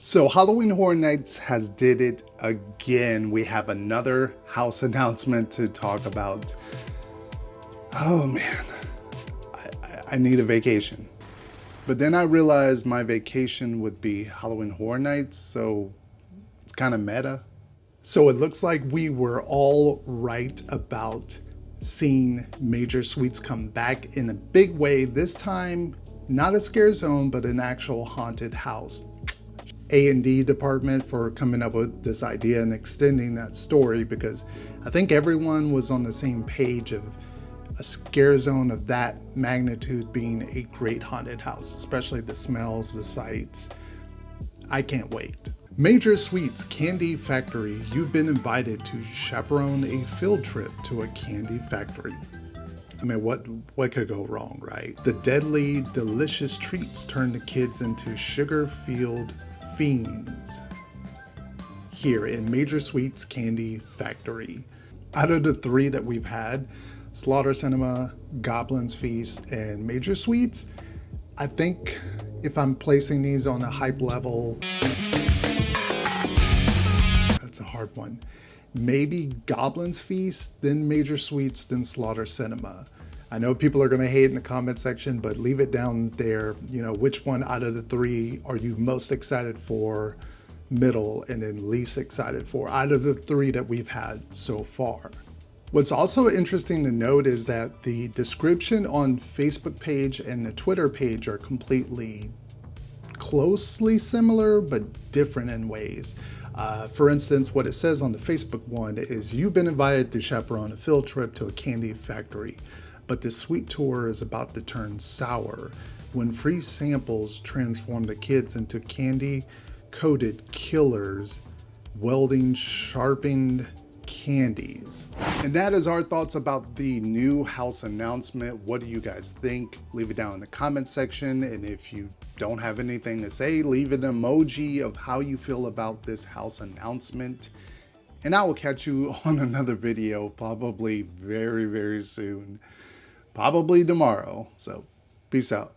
So Halloween Horror Nights has did it again. We have another house announcement to talk about. Oh man, I need a vacation. But then I realized my vacation would be Halloween Horror Nights, so it's kind of meta. So it looks like we were all right about seeing Major Suites come back in a big way. This time, not a scare zone, but an actual haunted house. A&D department for coming up with this idea and extending that story, because I think everyone was on the same page of a scare zone of that magnitude being a great haunted house, especially the smells, the sights. I can't wait. Major Suites Candy Factory. You've been invited to chaperone a field trip to a candy factory. I mean, what could go wrong, right? The deadly, delicious treats turn the kids into sugar-filled fiends here in Major Suites Candy Factory. Out of the three that we've had, Slaughter Cinema, Goblin's Feast, and Major Suites, I think if I'm placing these on a hype level, that's a hard one. Maybe Goblin's Feast, then Major Suites, then Slaughter Cinema. I know people are going to hate in the comment section, but leave it down there. You know, which one out of the three are you most excited for, middle, and then least excited for out of the three that we've had so far? What's also interesting to note is that the description on Facebook page and the Twitter page are completely closely similar, but different in ways. For instance, what it says on the Facebook one is, you've been invited to chaperone a field trip to a candy factory, but the sweet tour is about to turn sour when free samples transform the kids into candy-coated killers, welding sharpened candies. And that is our thoughts about the new house announcement. What do you guys think? Leave it down in the comment section. And if you don't have anything to say, leave an emoji of how you feel about this house announcement. And I will catch you on another video, probably very, very soon. Probably tomorrow. So peace out.